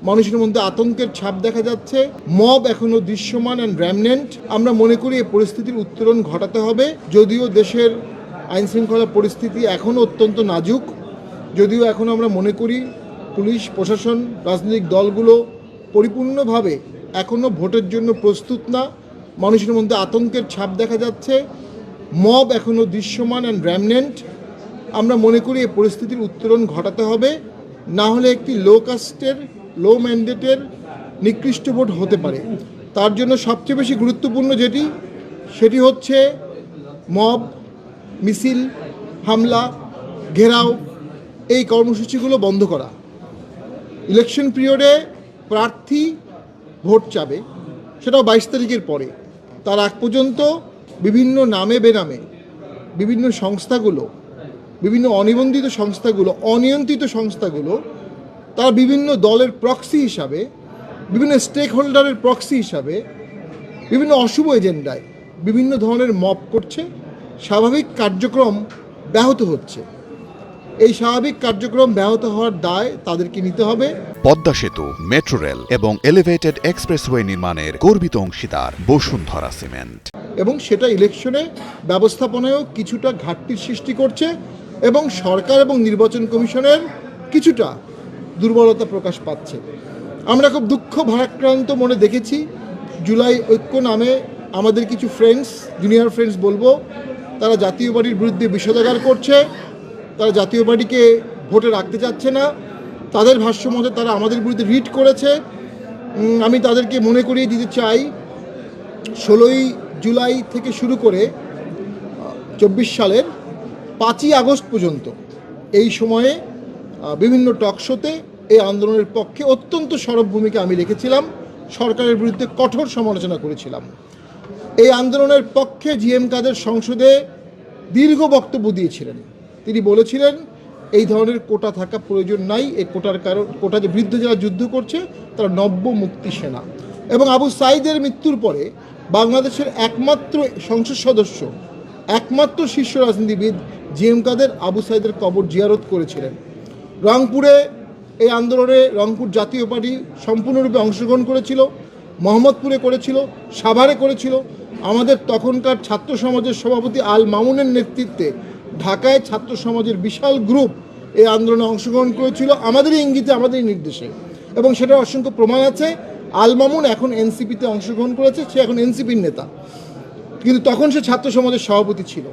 মানুষের মধ্যে আতঙ্কের ছাপ দেখা যাচ্ছে, মব এখনো দৃশ্যমান অ্যান্ড র্যামনেন্ট। আমরা মনে করি এই পরিস্থিতির উত্তরণ ঘটাতে হবে। যদিও দেশের আইনশৃঙ্খলা পরিস্থিতি এখনও অত্যন্ত নাজুক, যদিও এখন আমরা মনে করি পুলিশ প্রশাসন রাজনৈতিক দলগুলো পরিপূর্ণভাবে এখনও ভোটের জন্য প্রস্তুত না। মানুষের মধ্যে আতঙ্কের ছাপ দেখা যাচ্ছে, মব এখনও দৃশ্যমান অ্যান্ড র্যামনেন্ট। আমরা মনে করি এই পরিস্থিতির উত্তরণ ঘটাতে হবে, না হলে একটি লো কাস্টের লো ম্যান্ডেটের নিকৃষ্ট ভোট হতে পারে। তার জন্য সবচেয়ে বেশি গুরুত্বপূর্ণ সেটি হচ্ছে মব, মিছিল, হামলা, ঘেরাও, এই কর্মসূচিগুলো বন্ধ করা। ইলেকশন পিরিয়ডে প্রার্থী ভোট চাবে, সেটাও 22 তারিখের পরে। তার আগ পর্যন্ত বিভিন্ন নামে বেনামে বিভিন্ন সংস্থাগুলো, বিভিন্ন অনিবন্ধিত সংস্থাগুলো, অনিয়ন্ত্রিত সংস্থাগুলো, তারা বিভিন্ন দলের প্রক্সি হিসাবে, বিভিন্ন স্টেক হোল্ডারের প্রক্সি হিসাবে, বিভিন্ন অশুভ এজেন্ডায় বিভিন্ন ধরনের মব করছে। স্বাভাবিক কার্যক্রম ব্যাহত হচ্ছে। এই স্বাভাবিক কার্যক্রম ব্যাহত হওয়ার দায় তাদেরকে নিতে হবে। পদ্মা সেতু, মেট্রো রেল এবং এলিভেটেড এক্সপ্রেসওয়ে নির্মাণের গর্বিত অংশীদার বসুন্ধরা সিমেন্ট, এবং সেটা ইলেকশনে ব্যবস্থাপনায়ও কিছুটা ঘাটতির সৃষ্টি করছে এবং সরকার এবং নির্বাচন কমিশনের কিছুটা দুর্বলতা প্রকাশ পাচ্ছে। আমরা খুব দুঃখ ভারাক্রান্ত মনে দেখেছি জুলাই ঐক্য নামে আমাদের কিছু ফ্রেন্ডস, জুনিয়র ফ্রেন্ডস বলবো, তারা জাতীয় পার্টির বিরুদ্ধে বিষোদাগার করছে। তারা জাতীয় পার্টিকে ভোটে রাখতে চাচ্ছে না। তাদের ভাষ্য মতে তারা আমাদের বিরুদ্ধে রিট করেছে। আমি তাদেরকে মনে করিয়ে দিতে চাই, 16ই জুলাই থেকে শুরু করে 24 সালের 5ই আগস্ট পর্যন্ত এই সময়ে বিভিন্ন টকশোতে এই আন্দোলনের পক্ষে অত্যন্ত সরব ভূমিকা আমি রেখেছিলাম, সরকারের বিরুদ্ধে কঠোর সমালোচনা করেছিলাম। এই আন্দোলনের পক্ষে জিএম কাদের সংসদে দীর্ঘ বক্তব্য দিয়েছিলেন। তিনি বলেছিলেন এই ধরনের কোটা থাকা প্রয়োজন নাই, এই কোটা যে বিরুদ্ধে যারা যুদ্ধ করছে তারা নব্য মুক্তি সেনা। এবং আবু সাইদের মৃত্যুর পরে বাংলাদেশের একমাত্র সংসদ সদস্য, একমাত্র শীর্ষ রাজনীতিবিদ জিএম কাদের আবু সাইদের কবর জিয়ারত করেছিলেন। রংপুরে এই আন্দোলনে রংপুর জাতীয় পার্টি সম্পূর্ণরূপে অংশগ্রহণ করেছিল, মোহাম্মদপুরে করেছিল, সাভারে করেছিল। আমাদের তখনকার ছাত্র সমাজের সভাপতি আল মামুনের নেতৃত্বে ঢাকায় ছাত্র সমাজের বিশাল গ্রুপ এই আন্দোলনে অংশগ্রহণ করেছিল আমাদেরই ইঙ্গিতে, আমাদেরই নির্দেশে, এবং সেটার অসংখ্য প্রমাণ আছে। আল মামুন এখন এনসিপিতে অংশগ্রহণ করেছে, সে এখন এনসিপির নেতা, কিন্তু তখন সে ছাত্র সমাজের সভাপতি ছিল।